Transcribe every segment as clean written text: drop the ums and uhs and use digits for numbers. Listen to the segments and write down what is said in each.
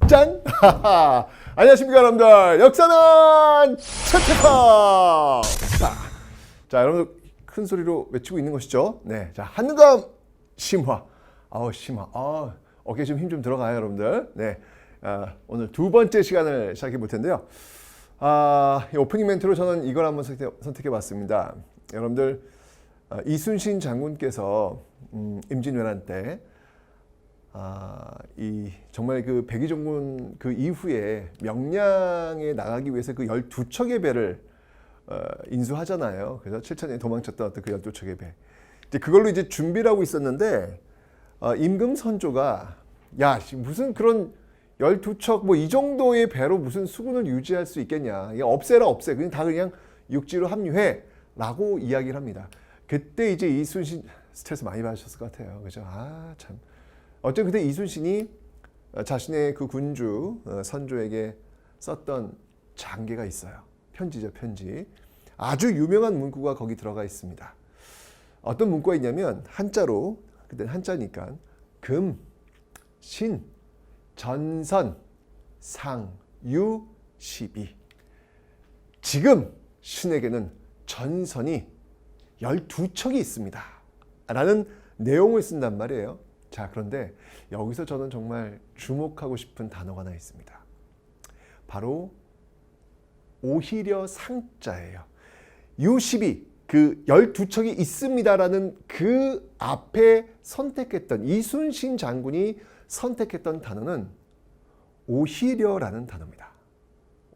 짠! 안녕하십니까 여러분들. 역사는 채택하! 자, 여러분들 큰 소리로 외치고 있는 것이죠. 네, 자, 한강 심화. 심화. 어깨 좀 힘 좀 들어가요 여러분들. 네, 오늘 두 번째 시간을 시작해 볼 텐데요. 이 오프닝 멘트로 저는 이걸 한번 선택해 봤습니다. 여러분들, 이순신 장군께서 임진왜란 때 정말 그 백의종군 그 이후에 명량에 나가기 위해서 그 12척의 배를 인수하잖아요. 그래서 7천년에 도망쳤던 어떤 그 12척의 배. 이제 그걸로 이제 준비를 하고 있었는데 임금선조가 야, 무슨 그런 12척 뭐 이 정도의 배로 무슨 수군을 유지할 수 있겠냐. 이게 없애라 없애. 그냥 다 그냥 육지로 합류해. 라고 이야기를 합니다. 그때 이제 이순신 스트레스 많이 받으셨을 것 같아요. 그죠? 참. 어쨌든 그때 이순신이 자신의 그 군주 선조에게 썼던 장계가 있어요. 편지죠, 편지. 아주 유명한 문구가 거기 들어가 있습니다. 어떤 문구가 있냐면 한자로, 그때는 한자니까 금, 신, 전선, 상, 유, 시비. 지금 신에게는 전선이 12척이 있습니다. 라는 내용을 쓴단 말이에요. 자, 그런데 여기서 저는 정말 주목하고 싶은 단어가 하나 있습니다. 바로 오히려 상자예요. 유십이 그 12척이 있습니다라는 그 앞에 선택했던 이순신 장군이 선택했던 단어는 오히려라는 단어입니다.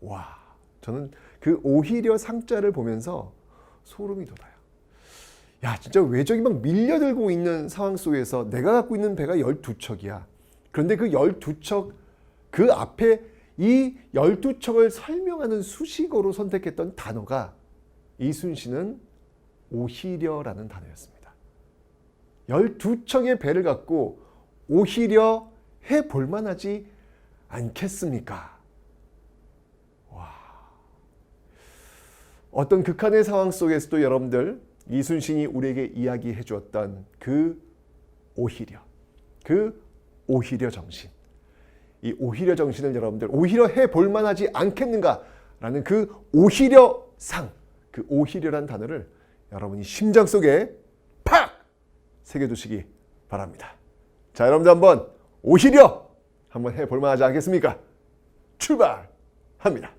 와, 저는 그 오히려 상자를 보면서 소름이 돋아요. 야, 진짜 외적이 막 밀려들고 있는 상황 속에서 내가 갖고 있는 배가 12척이야. 그런데 그 12척 그 앞에 이 12척을 설명하는 수식어로 선택했던 단어가 이순신은 오히려라는 단어였습니다. 12척의 배를 갖고 오히려 해볼 만하지 않겠습니까? 와. 어떤 극한의 상황 속에서도 여러분들, 이순신이 우리에게 이야기해 주었던 그 오히려 정신, 이 오히려 정신을 여러분들 오히려 해볼 만하지 않겠는가라는 그 오히려상, 그 오히려란 단어를 여러분이 심장 속에 팍 새겨두시기 바랍니다. 자, 여러분들 한번 오히려 한번 해볼 만하지 않겠습니까? 출발합니다.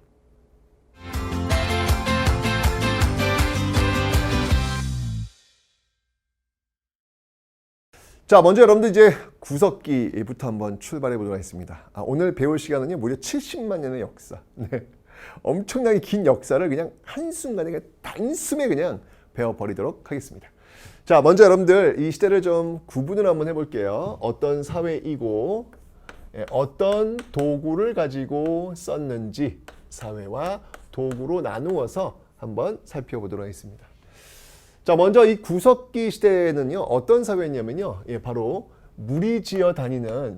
자, 먼저 여러분들 이제 구석기부터 한번 출발해 보도록 하겠습니다. 오늘 배울 시간은요, 무려 70만 년의 역사. 네. 엄청나게 긴 역사를 그냥 한순간에 그냥 단숨에 그냥 배워버리도록 하겠습니다. 자, 먼저 여러분들 이 시대를 좀 구분을 한번 해볼게요. 어떤 사회이고 어떤 도구를 가지고 썼는지 사회와 도구로 나누어서 한번 살펴보도록 하겠습니다. 자, 먼저 이 구석기 시대에는요, 어떤 사회냐면요, 바로 무리 지어 다니는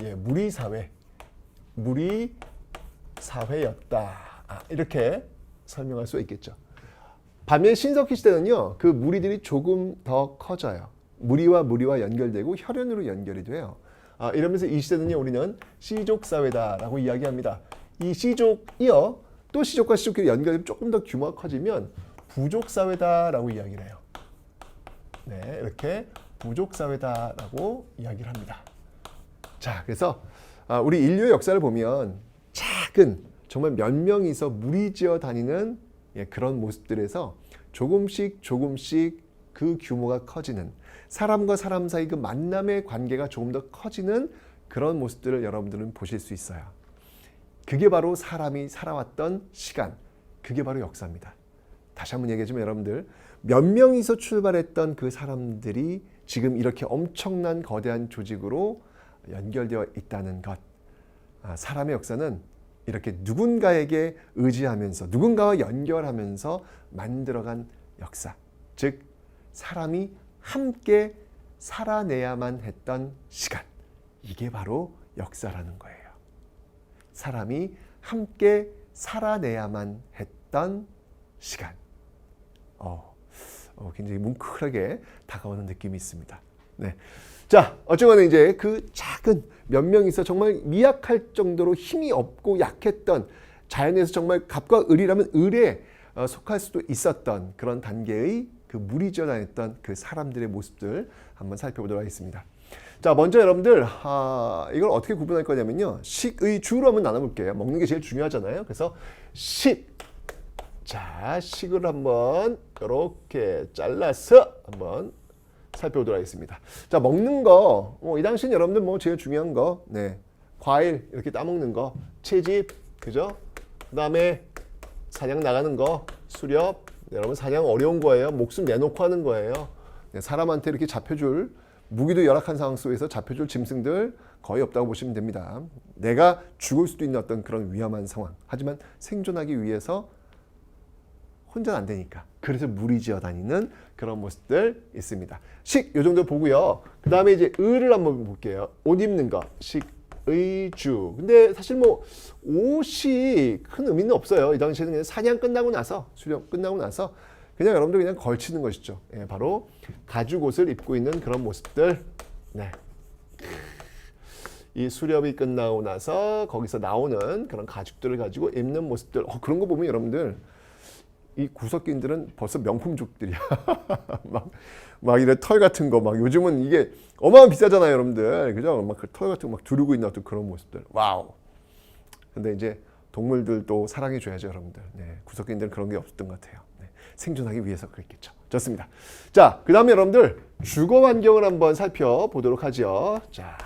무리사회였다. 이렇게 설명할 수 있겠죠. 반면 신석기 시대는요, 그 무리들이 조금 더 커져요. 무리와 연결되고 혈연으로 연결이 돼요. 이러면서 이 시대는요, 우리는 씨족사회다라고 이야기합니다. 이 씨족이요, 또 씨족과 씨족끼리 연결되면 조금 더 규모가 커지면 부족사회다라고 이야기를 해요. 네, 이렇게 부족사회다라고 이야기를 합니다. 자, 그래서 우리 인류의 역사를 보면 작은 정말 몇 명이서 무리지어 다니는 그런 모습들에서 조금씩 그 규모가 커지는, 사람과 사람 사이 그 만남의 관계가 조금 더 커지는 그런 모습들을 여러분들은 보실 수 있어요. 그게 바로 사람이 살아왔던 시간, 그게 바로 역사입니다. 다시 한번 얘기해주면 여러분들, 몇 명이서 출발했던 그 사람들이 지금 이렇게 엄청난 거대한 조직으로 연결되어 있다는 것. 사람의 역사는 이렇게 누군가에게 의지하면서 누군가와 연결하면서 만들어간 역사. 즉, 사람이 함께 살아내야만 했던 시간. 이게 바로 역사라는 거예요. 사람이 함께 살아내야만 했던 시간. 굉장히 뭉클하게 다가오는 느낌이 있습니다. 네. 자, 어쨌거나 이제 그 작은 몇 명이서 정말 미약할 정도로 힘이 없고 약했던 자연에서 정말 갑과 을이라면 을에 속할 수도 있었던 그런 단계의 그 무리지어 다녔던 그 사람들의 모습들 한번 살펴보도록 하겠습니다. 자, 먼저 여러분들 이걸 어떻게 구분할 거냐면요. 식의 주로 한번 나눠볼게요. 먹는 게 제일 중요하잖아요. 그래서 식. 자, 식을 한번 이렇게 잘라서 한번 살펴보도록 하겠습니다. 자, 먹는 거, 이 당시는 여러분들 뭐 제일 중요한 거, 네, 과일 이렇게 따먹는 거, 채집, 그죠? 그 다음에 사냥 나가는 거, 수렵. 네, 여러분 사냥 어려운 거예요. 목숨 내놓고 하는 거예요. 네, 사람한테 이렇게 잡혀줄 무기도 열악한 상황 속에서 잡혀줄 짐승들 거의 없다고 보시면 됩니다. 내가 죽을 수도 있는 어떤 그런 위험한 상황. 하지만 생존하기 위해서 혼자는 안 되니까. 그래서 무리지어 다니는 그런 모습들 있습니다. 식, 요 정도 보고요. 그 다음에 이제 을을 한번 볼게요. 옷 입는 거. 식의주. 근데 사실 뭐 옷이 큰 의미는 없어요. 이 당시에는 그냥 사냥 끝나고 나서, 수령 끝나고 나서 그냥 여러분들 그냥 걸치는 것이죠. 예, 바로 가죽 옷을 입고 있는 그런 모습들. 네. 이 수렵이 끝나고 나서 거기서 나오는 그런 가죽들을 가지고 입는 모습들. 그런 거 보면 여러분들 이 구석기인들은 벌써 명품족들이야. 막 이런 털 같은 거 막 요즘은 이게 어마어마 비싸잖아요, 여러분들. 그죠? 막 그 털 같은 거 막 두르고 있는 어떤 그런 모습들. 와우. 근데 이제 동물들도 사랑해 줘야죠, 여러분들. 네. 구석기인들은 그런 게 없었던 것 같아요. 네. 생존하기 위해서 그랬겠죠. 좋습니다. 자, 그다음에 여러분들 주거 환경을 한번 살펴보도록 하죠. 자,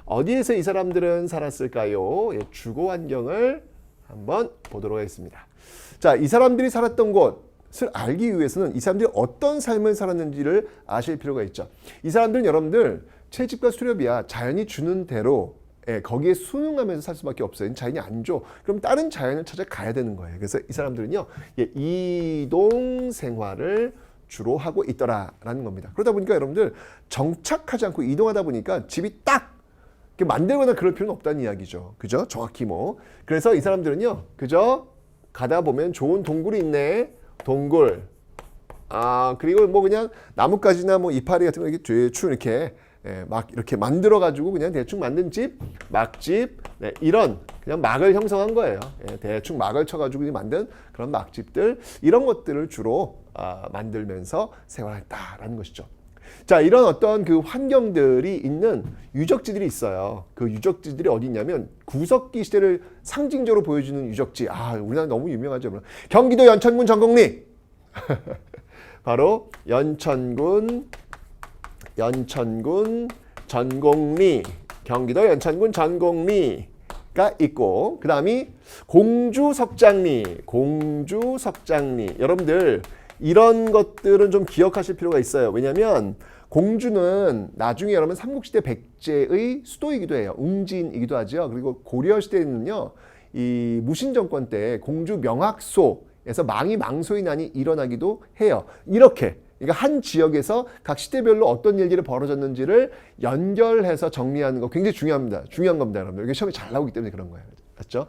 어디에서 이 사람들은 살았을까요? 예, 주거 환경을 한번 보도록 하겠습니다. 자, 이 사람들이 살았던 곳을 알기 위해서는 이 사람들이 어떤 삶을 살았는지를 아실 필요가 있죠. 이 사람들은 여러분들 채집과 수렵이야 자연이 주는 대로 거기에 순응하면서 살 수밖에 없어요. 자연이 안 줘. 그럼 다른 자연을 찾아가야 되는 거예요. 그래서 이 사람들은요, 이동 생활을 주로 하고 있더라라는 겁니다. 그러다 보니까 여러분들 정착하지 않고 이동하다 보니까 집이 딱 만들거나 그럴 필요는 없다는 이야기죠. 그죠? 정확히 뭐. 그래서 이 사람들은요, 그죠? 가다 보면 좋은 동굴이 있네. 동굴. 그리고 뭐 그냥 나뭇가지나 뭐 이파리 같은 거 이렇게 대충 이렇게 막 이렇게 만들어 가지고 그냥 대충 만든 집, 막집, 네, 이런 그냥 막을 형성한 거예요. 대충 막을 쳐가지고 만든 그런 막집들, 이런 것들을 주로 만들면서 생활했다라는 것이죠. 자, 이런 어떤 그 환경들이 있는 유적지들이 있어요. 그 유적지들이 어디 있냐면 구석기 시대를 상징적으로 보여주는 유적지. 우리나라 너무 유명하죠. 경기도 연천군 전곡리. 바로 연천군 전곡리. 경기도 연천군 전곡리가 있고, 그 다음이 공주석장리. 여러분들 이런 것들은 좀 기억하실 필요가 있어요. 왜냐하면 공주는 나중에 여러분 삼국시대 백제의 수도이기도 해요. 웅진이기도 하죠. 그리고 고려시대에는요, 이 무신정권 때 공주 명학소에서 망소의 난이 일어나기도 해요. 이렇게 그러니까 한 지역에서 각 시대별로 어떤 일들이 벌어졌는지를 연결해서 정리하는 거 굉장히 중요합니다. 중요한 겁니다, 여러분들. 이게 시험에 잘 나오기 때문에 그런 거예요. 맞죠?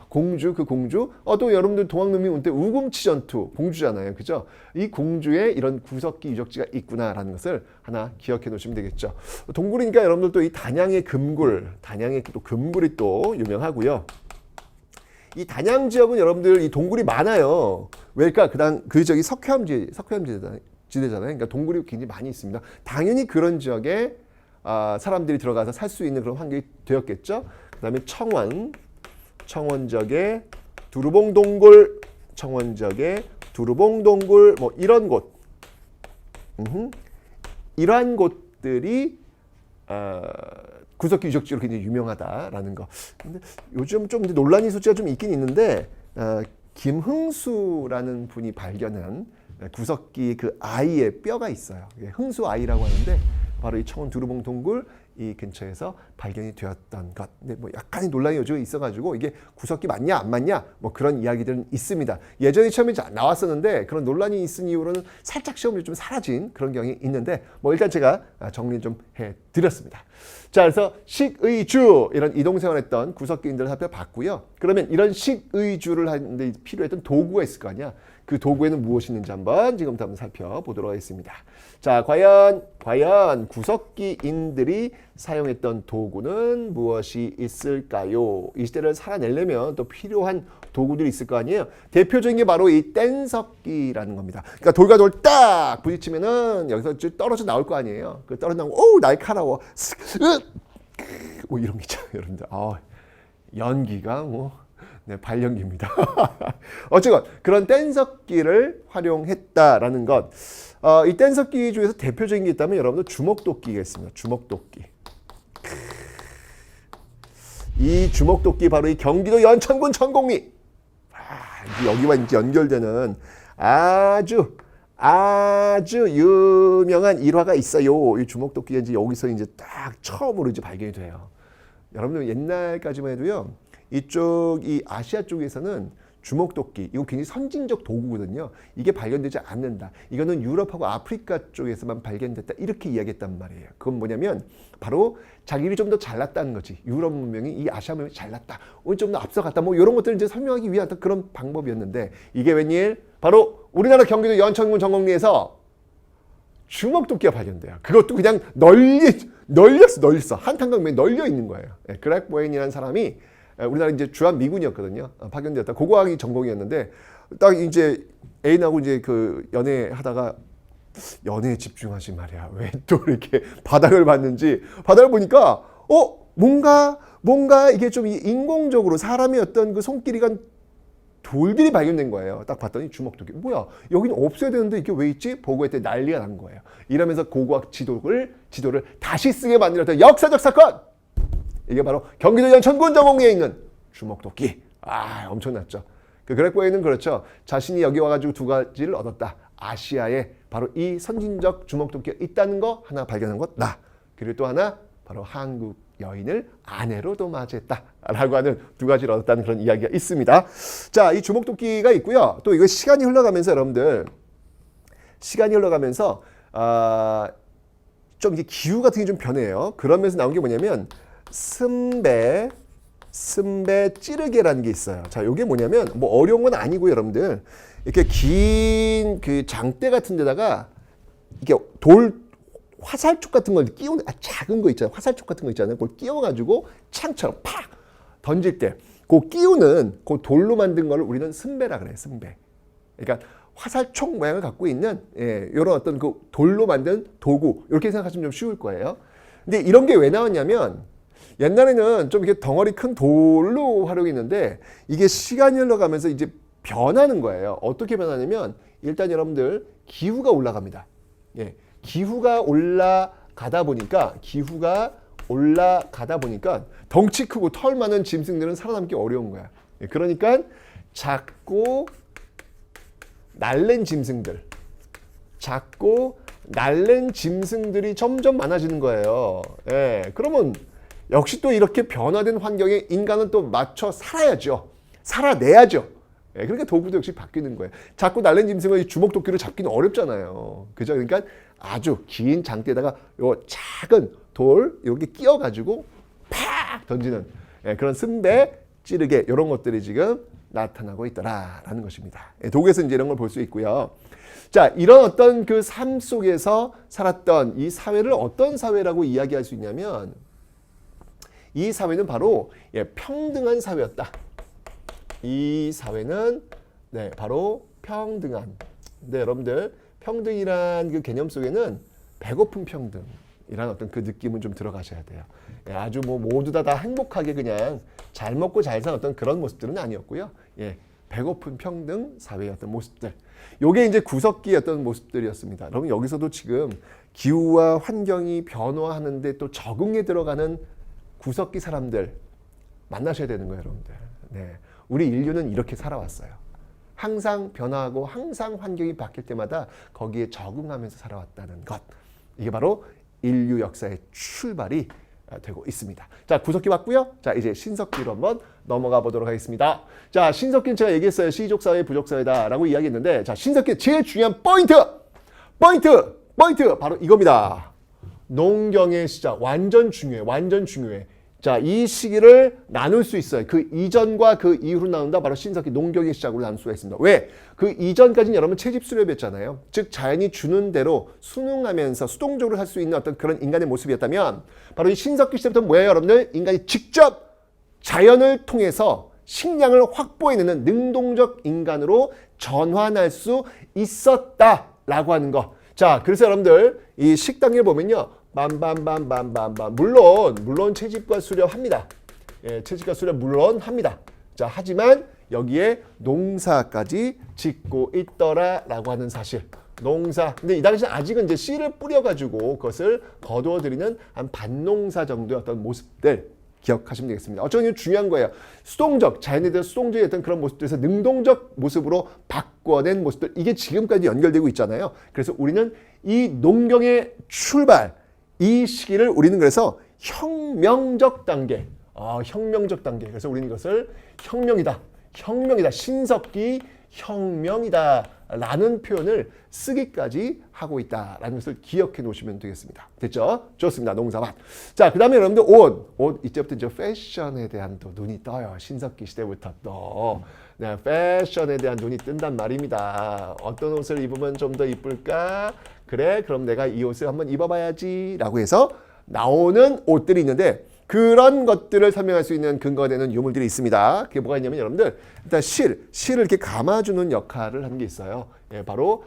공주, 그 공주. 또 여러분들 동학농민 운 때 우금치 전투, 공주잖아요. 그죠? 이 공주의 이런 구석기 유적지가 있구나라는 것을 하나 기억해 놓으시면 되겠죠. 동굴이니까 여러분들 또 이 단양의 단양의 또 금굴이 또 유명하고요. 이 단양 지역은 여러분들 이 동굴이 많아요. 왜일까? 그 지역이 석회암지대잖아요. 그러니까 동굴이 굉장히 많이 있습니다. 당연히 그런 지역에 사람들이 들어가서 살 수 있는 그런 환경이 되었겠죠. 그 다음에 청원 지역에 두루봉동굴, 뭐 이런 곳, 이러한 곳들이 구석기 유적지로 굉장히 유명하다라는 거. 근데 요즘 좀 논란의 소지가 좀 있긴 있는데 김흥수라는 분이 발견한 구석기 그 아이의 뼈가 있어요. 흥수 아이라고 하는데 바로 이 청원 두루봉 동굴 이 근처에서 발견이 되었던 것. 근데 뭐 약간의 논란이 요즘에 있어가지고 이게 구석기 맞냐 안 맞냐 뭐 그런 이야기들은 있습니다. 예전에 처음에 나왔었는데 그런 논란이 있은 이후로는 살짝 시험이 좀 사라진 그런 경향이 있는데 뭐 일단 제가 정리 좀 해드렸습니다. 자, 그래서 식의주 이런 이동생활했던 구석기인들을 살펴봤고요. 그러면 이런 식의주를 하는데 필요했던 도구가 있을 거 아니야. 그 도구에는 무엇이 있는지 지금부터 한번 살펴보도록 하겠습니다. 자, 과연 과연 구석기인들이 사용했던 도구는 무엇이 있을까요? 이 시대를 살아내려면 또 필요한 도구들이 있을 거 아니에요. 대표적인 게 바로 이 뗀석기라는 겁니다. 그러니까 돌과 돌 딱 부딪히면은 여기서 떨어져 나올 거 아니에요. 그 떨어져 나오면 오 날카로워. 뭐 이런 게 있잖아요, 여러분들. 연기가 뭐 네, 발연기입니다. 어쨌건 그런 뗀석기를 활용했다라는 것. 이 뗀석기 중에서 대표적인 게 있다면 여러분들 주먹도끼가 있습니다. 주먹도끼. 이 주먹도끼 바로 이 경기도 연천군 전곡리. 여기와 이제 연결되는 아주 유명한 일화가 있어요. 이 주먹도끼가 이제 여기서 이제 딱 처음으로 이제 발견이 돼요. 여러분들 옛날까지만 해도요. 이쪽 이 아시아 쪽에서는 주먹도끼 이거 굉장히 선진적 도구거든요. 이게 발견되지 않는다. 이거는 유럽하고 아프리카 쪽에서만 발견됐다. 이렇게 이야기했단 말이에요. 그건 뭐냐면 바로 자기들이 좀 더 잘났다는 거지. 유럽 문명이 이 아시아 문명이 잘났다. 오늘 좀 더 앞서갔다. 뭐 이런 것들을 이제 설명하기 위한 그런 방법이었는데 이게 웬일? 바로 우리나라 경기도 연천군 전곡리에서 주먹도끼가 발견돼요. 그것도 그냥 널렸어. 한탄강면에 널려 있는 거예요. 그렉 보웬이라는 사람이 우리나라 이제 주한 미군이었거든요. 파견되었다. 고고학이 전공이었는데 딱 이제 애인하고 이제 그 연애하다가 연애에 집중하지 말이야. 왜 또 이렇게 바닥을 봤는지 바닥을 보니까 뭔가 이게 좀 인공적으로 사람의 어떤 그 손길이 간 돌들이 발견된 거예요. 딱 봤더니 주먹도끼. 뭐야? 여기는 없어야 되는데 이게 왜 있지? 보고 했더니 난리가 난 거예요. 이러면서 고고학 지도를 다시 쓰게 만들었던 역사적 사건. 이게 바로 경기도 연천군 전곡리에 있는 주먹도끼. 엄청났죠. 그 그렉 보웬은 그렇죠. 자신이 여기 와가지고 두 가지를 얻었다. 아시아에 바로 이 선진적 주먹도끼가 있다는 거 하나 발견한 것 나. 그리고 또 하나 바로 한국 여인을 아내로도 맞이했다라고 하는 두 가지를 얻었다는 그런 이야기가 있습니다. 자, 이 주먹도끼가 있고요. 또 이거 시간이 흘러가면서 여러분들 좀 이게 기후 같은 게 좀 변해요. 그러면서 나온 게 뭐냐면 승배 찌르개라는 게 있어요. 자, 이게 뭐냐면 뭐 어려운 건 아니고 여러분들 이렇게 긴 그 장대 같은 데다가 이게 화살촉 같은 걸 끼우는 작은 거 있잖아요. 화살촉 같은 거 있잖아요. 그걸 끼워가지고 창처럼 팍 던질 때 그 끼우는 그 돌로 만든 걸 우리는 승배라 그래요. 승배. 그러니까 화살촉 모양을 갖고 있는 이런 어떤 그 돌로 만든 도구 이렇게 생각하시면 좀 쉬울 거예요. 근데 이런 게 왜 나왔냐면 옛날에는 좀 이렇게 덩어리 큰 돌로 활용했는데 이게 시간이 흘러가면서 이제 변하는 거예요. 어떻게 변하냐면 일단 여러분들 기후가 올라갑니다. 기후가 올라가다 보니까 덩치 크고 털 많은 짐승들은 살아남기 어려운 거야. 그러니까 작고 날랜 짐승들이 점점 많아지는 거예요. 그러면 역시 또 이렇게 변화된 환경에 인간은 또 맞춰 살아야죠. 살아내야죠. 그러니까 도구도 역시 바뀌는 거예요. 자꾸 날랜 짐승을 주먹도끼로 잡기는 어렵잖아요. 그죠? 그러니까 아주 긴 장대에다가 요 작은 돌 이렇게 끼워가지고 팍 던지는 그런 승배, 찌르개 이런 것들이 지금 나타나고 있더라라는 것입니다. 도구에서 이제 이런 걸 볼 수 있고요. 자, 이런 어떤 그 삶 속에서 살았던 이 사회를 어떤 사회라고 이야기할 수 있냐면 이 사회는 바로 평등한 사회였다. 이 사회는 바로 평등한. 근데 여러분들 평등이란 그 개념 속에는 배고픈 평등이란 어떤 그 느낌은 좀 들어가셔야 돼요. 아주 뭐 모두 다 행복하게 그냥 잘 먹고 잘 사는 어떤 그런 모습들은 아니었고요. 배고픈 평등 사회의 어떤 모습들. 요게 이제 구석기의 어떤 모습들이었습니다. 여러분 여기서도 지금 기후와 환경이 변화하는데 또 적응에 들어가는 구석기 사람들 만나셔야 되는 거예요, 여러분들. 우리 인류는 이렇게 살아왔어요. 항상 변화하고 항상 환경이 바뀔 때마다 거기에 적응하면서 살아왔다는 것. 이게 바로 인류 역사의 출발이 되고 있습니다. 자, 구석기 봤고요. 자, 이제 신석기로 한번 넘어가 보도록 하겠습니다. 자, 신석기는 제가 얘기했어요. 시족사회, 부족사회다라고 이야기했는데, 자, 신석기의 제일 중요한 포인트 바로 이겁니다. 농경의 시작. 완전 중요해. 자, 이 시기를 나눌 수 있어요. 그 이전과 그 이후로 나눈다. 바로 신석기 농경의 시작으로 나눌 수가 있습니다. 왜? 그 이전까지는 여러분 채집 수렵이었잖아요. 즉 자연이 주는 대로 순응하면서 수동적으로 살 수 있는 어떤 그런 인간의 모습이었다면 바로 이 신석기 시대부터 뭐예요, 여러분들? 인간이 직접 자연을 통해서 식량을 확보해내는 능동적 인간으로 전환할 수 있었다라고 하는 거. 자, 그래서 여러분들 이 식당에 보면요. 빰빰빰빰빰빰 물론 채집과 수렵합니다. 예, 채집과 수렵 물론 합니다. 자, 하지만 여기에 농사까지 짓고 있더라라고 하는 사실. 농사. 근데 이 당시 아직은 이제 씨를 뿌려가지고 그것을 거두어들이는 한 반농사 정도의 어떤 모습들 기억하시면 되겠습니다. 어쩌면 중요한 거예요. 수동적, 자연에 대한 수동적인 어떤 그런 모습들에서 능동적 모습으로 바꿔낸 모습들. 이게 지금까지 연결되고 있잖아요. 그래서 우리는 이 농경의 출발, 이 시기를 우리는 그래서 혁명적 단계, 혁명적 단계. 그래서 우리는 이것을 혁명이다, 신석기 혁명이다 라는 표현을 쓰기까지 하고 있다라는 것을 기억해 놓으시면 되겠습니다. 됐죠? 좋습니다. 농사밭. 자, 그 다음에 여러분들 옷 이제부터 이제 패션에 대한 또 눈이 떠요. 신석기 시대부터 또. 네, 패션에 대한 눈이 뜬단 말입니다. 어떤 옷을 입으면 좀 더 이쁠까? 그래, 그럼 내가 이 옷을 한번 입어봐야지 라고 해서 나오는 옷들이 있는데 그런 것들을 설명할 수 있는 근거가 되는 유물들이 있습니다. 그게 뭐가 있냐면 여러분들 일단 실을 이렇게 감아주는 역할을 하는 게 있어요. 예, 바로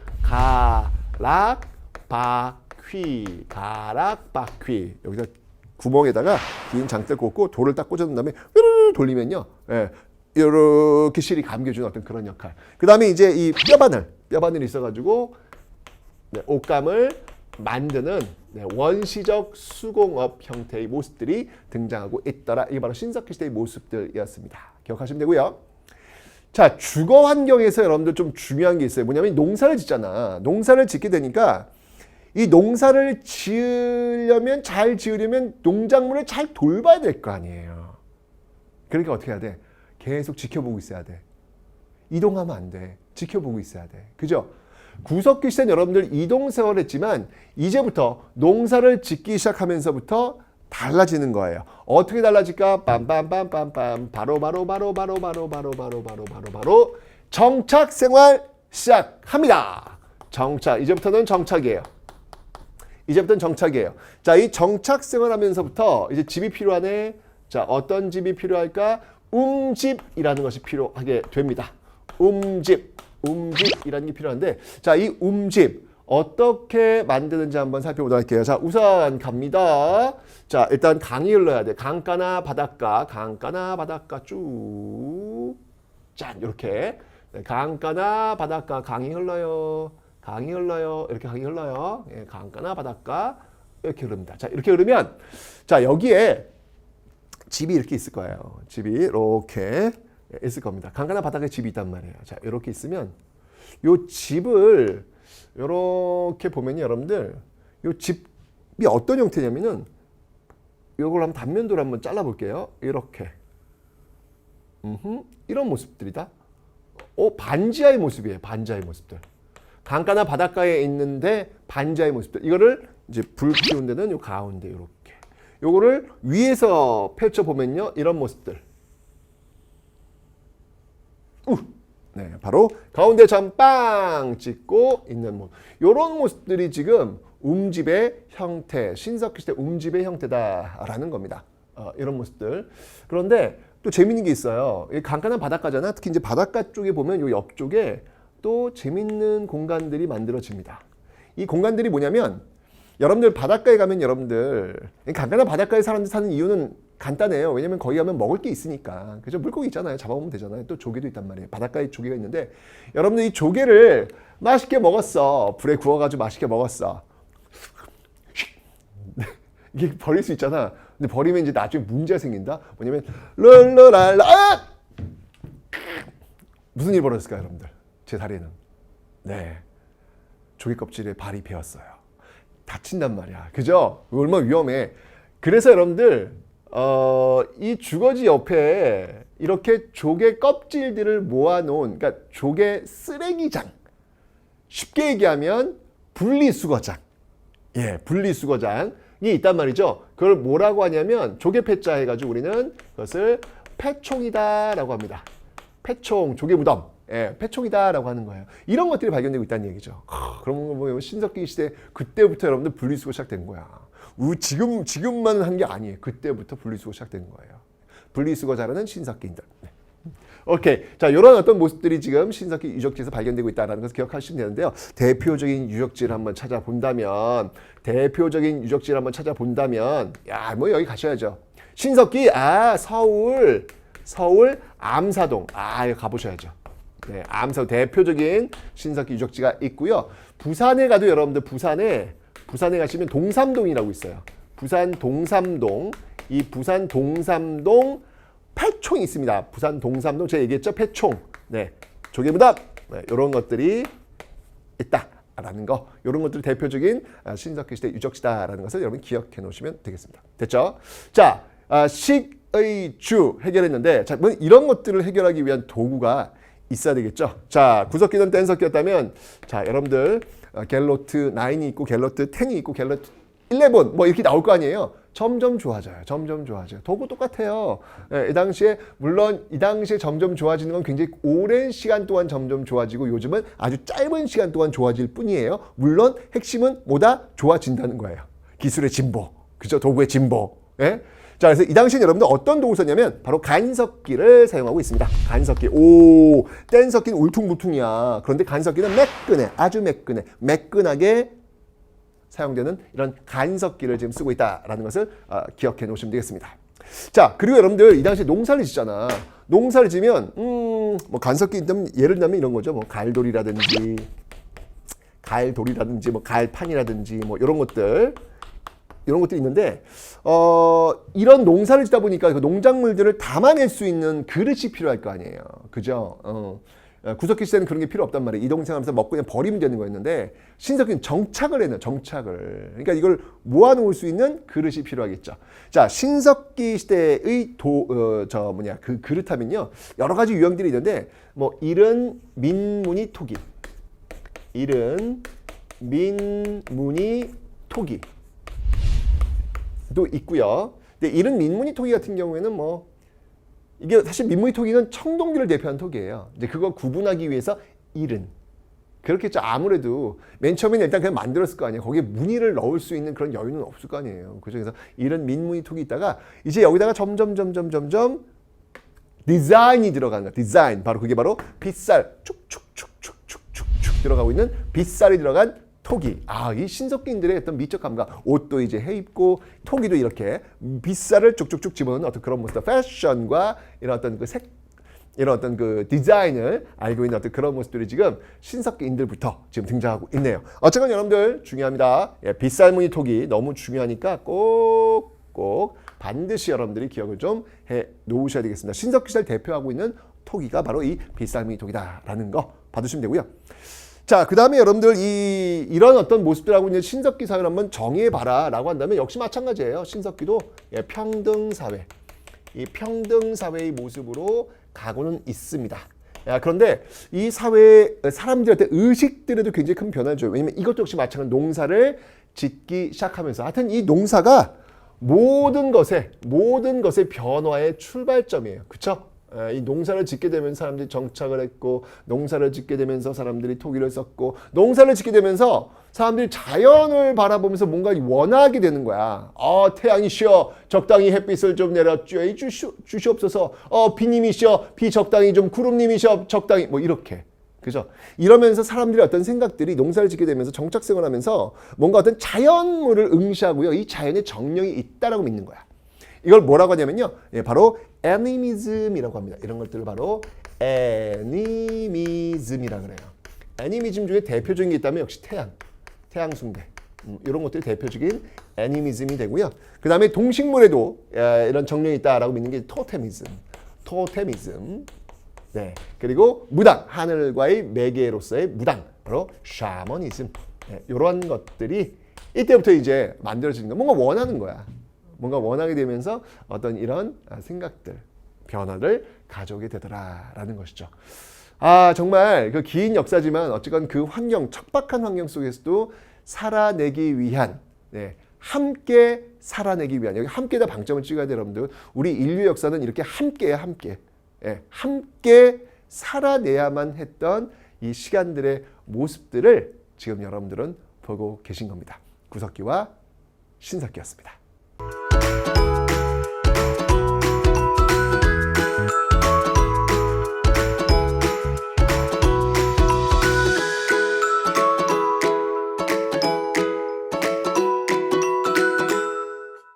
가락바퀴. 여기다 구멍에다가 긴 장대를 꽂고 돌을 딱 꽂아놓은 다음에 으르르 돌리면요. 예, 이렇게 실이 감겨주는 어떤 그런 역할. 그 다음에 이제 이 뼈바늘이 있어가지고 네, 옷감을 만드는 원시적 수공업 형태의 모습들이 등장하고 있더라. 이게 바로 신석기 시대의 모습들이었습니다. 기억하시면 되고요. 자, 주거 환경에서 여러분들 좀 중요한 게 있어요. 뭐냐면 농사를 짓잖아. 농사를 짓게 되니까 이 농사를 잘 지으려면 농작물을 잘 돌봐야 될 거 아니에요. 그러니까 어떻게 해야 돼? 계속 지켜보고 있어야 돼. 이동하면 안 돼. 지켜보고 있어야 돼. 그죠? 구석기 시대는 여러분들 이동생활을 했지만 이제부터 농사를 짓기 시작하면서부터 달라지는 거예요. 어떻게 달라질까? 빰빰빰빰빰 바로 정착생활 시작합니다. 이제부터는 정착이에요. 자, 이 정착생활 하면서부터 이제 집이 필요하네. 자, 어떤 집이 필요할까? 움집이라는 것이 필요하게 됩니다. 움집이라는 게 필요한데, 자, 이 움집 어떻게 만드는지 한번 살펴보도록 할게요. 자, 우선 갑니다. 자, 일단 강이 흘러야 돼. 강가나 바닷가 쭉. 짠, 이렇게. 네, 강가나 바닷가 강이 흘러요. 이렇게 강이 흘러요. 예, 강가나 바닷가 이렇게 흐릅니다. 자, 이렇게 흐르면 자, 여기에 집이 이렇게 있을 거예요. 집이 이렇게 있을 겁니다. 강가나 바닷가에 집이 있단 말이에요. 자, 이렇게 있으면 요 집을 이렇게 보면 여러분들 요 집이 어떤 형태냐면은 요걸 한번 단면도를 한번 잘라 볼게요. 이렇게. 이런 모습들이다. 반지하의 모습이에요. 반지하의 모습들. 강가나 바닷가에 있는데 반지하의 모습들. 이거를 이제 불 피운 데는 요 가운데 이렇게. 요거를 위에서 펼쳐 보면요. 이런 모습들. 네, 바로 가운데 점 빵 찍고 있는 모습. 요런 모습들이 지금 움집의 형태, 신석기 시대 움집의 형태다라는 겁니다. 이런 모습들. 그런데 또 재밌는 게 있어요. 강가나 바닷가잖아. 특히 이제 바닷가 쪽에 보면 요 옆쪽에 또 재밌는 공간들이 만들어집니다. 이 공간들이 뭐냐면 여러분들 바닷가에 가면 여러분들 강가나 바닷가에 사람들 사는 이유는 간단해요. 왜냐면 거기 가면 먹을 게 있으니까. 그죠? 물고기 있잖아요. 잡아보면 되잖아요. 또 조개도 있단 말이에요. 바닷가에 조개가 있는데 여러분들 이 조개를 맛있게 먹었어. 불에 구워가지고 맛있게 먹었어. 이게 버릴 수 있잖아. 근데 버리면 이제 나중에 문제가 생긴다. 뭐냐면 랄라랄라 무슨 일이 벌어졌을까요, 여러분들? 제 다리에는 네, 조개 껍질에 발이 베었어요. 다친단 말이야. 그죠? 얼마나 위험해. 그래서 여러분들 이 주거지 옆에 이렇게 조개 껍질들을 모아놓은, 그러니까 조개 쓰레기장. 쉽게 얘기하면 분리수거장. 예, 분리수거장. 있단 말이죠. 그걸 뭐라고 하냐면 조개패자 해가지고 우리는 그것을 패총이다라고 합니다. 패총, 조개무덤. 예, 패총이다라고 하는 거예요. 이런 것들이 발견되고 있다는 얘기죠. 그런 거 보면 신석기 시대 그때부터 여러분들 분리수거 시작된 거야. 지금만 한 게 아니에요. 그때부터 분리수거 시작된 거예요. 분리수거 잘하는 신석기인들. 네. 오케이. 자, 이런 어떤 모습들이 지금 신석기 유적지에서 발견되고 있다는 것을 기억하시면 되는데요. 대표적인 유적지를 한번 찾아본다면, 야, 뭐 여기 가셔야죠. 신석기, 서울 암사동. 여기 가보셔야죠. 네, 암사동 대표적인 신석기 유적지가 있고요. 부산에 가도 여러분들 부산에 가시면 동삼동이라고 있어요. 부산 동삼동. 이 부산 동삼동 패총이 있습니다. 부산 동삼동 제가 얘기했죠. 패총. 네, 조개무덤. 네, 이런 것들이 있다라는 거. 이런 것들이 대표적인 신석기 시대 유적지다라는 것을 여러분 기억해 놓으시면 되겠습니다. 됐죠? 자, 식의 주 해결했는데, 자, 이런 것들을 해결하기 위한 도구가 있어야 되겠죠. 자, 구석기든 뗀석기였다면, 자, 여러분들 갤로트 9이 있고 갤로트 10이 있고 갤로트 11 뭐 이렇게 나올 거 아니에요. 점점 좋아져요. 도구 똑같아요. 예, 물론 이 당시에 점점 좋아지는 건 굉장히 오랜 시간 동안 점점 좋아지고 요즘은 아주 짧은 시간 동안 좋아질 뿐이에요. 물론 핵심은 뭐다? 좋아진다는 거예요. 기술의 진보, 그죠? 도구의 진보. 예? 자, 그래서 이 당시에 여러분들 어떤 도구를 썼냐면 바로 간석기를 사용하고 있습니다. 간석기. 뗀석기는 울퉁불퉁이야. 그런데 간석기는 아주 매끈하게 사용되는 이런 간석기를 지금 쓰고 있다라는 것을 기억해 놓으시면 되겠습니다. 자, 그리고 여러분들 이 당시에 농사를 짓잖아. 농사를 지면 뭐 간석기 예를 들면 이런 거죠. 뭐 갈돌이라든지 뭐 갈판이라든지 뭐 이런 것들이 있는데 이런 농사를 짓다 보니까 그 농작물들을 담아낼 수 있는 그릇이 필요할 거 아니에요. 그죠? 구석기 시대는 그런 게 필요 없단 말이에요. 이동생하면서 먹고 그냥 버리면 되는 거였는데 신석기는 정착을 해요. 정착을. 그러니까 이걸 모아놓을 수 있는 그릇이 필요하겠죠. 자, 신석기 시대의 그 그릇하면요 여러 가지 유형들이 있는데 뭐 이른 민무늬 토기, 도 있고요. 근데 이른 민무늬 토기 같은 경우에는 뭐 이게 사실 민무늬 토기는 청동기를 대표하는 토기예요. 이제 그거 구분하기 위해서 이른. 그렇겠죠. 아무래도 맨 처음에는 일단 그냥 만들었을 거 아니에요. 거기에 무늬를 넣을 수 있는 그런 여유는 없을 거 아니에요. 그죠? 그래서 이런 민무늬 톡이 있다가 이제 여기다가 점점 디자인이 들어가는 거야. 디자인. 그게 바로 빗살 축축축축축축 들어가고 있는 빗살이 들어간 토기. 이 신석기인들의 어떤 미적 감각. 옷도 이제 해 입고 토기도 이렇게 빗살을 쭉쭉쭉 집어넣는 어떤 그런 모습. 패션과 이런 어떤 그 디자인을 알고 있는 어떤 그런 모습들이 지금 신석기인들부터 지금 등장하고 있네요. 어쨌건 여러분들 중요합니다. 빗살무늬 토기 너무 중요하니까 꼭 반드시 여러분들이 기억을 좀 해 놓으셔야 되겠습니다. 신석기 시대를 대표하고 있는 토기가 바로 이 빗살무늬 토기다라는 거 봐두시면 되고요. 자, 그 다음에 여러분들 이런 어떤 모습들하고 이제 신석기 사회를 한번 정의해봐라 라고 한다면 역시 마찬가지예요. 신석기도 평등사회, 이 평등사회의 모습으로 가고는 있습니다. 그런데 이 사회의 사람들한테 의식들에도 굉장히 큰 변화를 줘요. 왜냐면 이것도 역시 마찬가지로 농사를 짓기 시작하면서 하여튼 이 농사가 모든 것의 변화의 출발점이에요. 그쵸? 이 농사를 짓게 되면 사람들이 정착을 했고, 농사를 짓게 되면서 사람들이 토기를 썼고, 농사를 짓게 되면서 사람들이 자연을 바라보면서 뭔가 원하게 되는 거야. 태양이시여 적당히 햇빛을 좀 주시옵소서. 비님이시여 비 적당히 좀, 구름님이시여 적당히, 뭐 이렇게. 그죠? 이러면서 사람들이 어떤 생각들이 농사를 짓게 되면서 정착생활 하면서 뭔가 어떤 자연물을 응시하고요. 이 자연의 정령이 있다라고 믿는 거야. 이걸 뭐라고 하냐면요. 바로 애니미즘이라고 합니다. 이런 것들을 바로 애니미즘이라고 그래요. 애니미즘 중에 대표적인 게 있다면 역시 태양 숭배. 이런 것들이 대표적인 애니미즘이 되고요. 그 다음에 동식물에도 이런 정령이 있다라고 믿는 게 토테미즘. 네. 그리고 무당, 하늘과의 매개로서의 무당, 바로 샤머니즘. 이런 것들이 이때부터 이제 만들어지는 거. 뭔가 원하는 거야. 뭔가 원하게 되면서 어떤 이런 생각들, 변화를 가져오게 되더라라는 것이죠. 정말 그 긴 역사지만 어쨌건 그 환경, 척박한 환경 속에서도 살아내기 위한 함께 살아내기 위한, 여기 함께다 방점을 찍어야 돼요, 여러분들. 우리 인류 역사는 이렇게 함께야, 함께. 예, 함께 살아내야만 했던 이 시간들의 모습들을 지금 여러분들은 보고 계신 겁니다. 구석기와 신석기였습니다.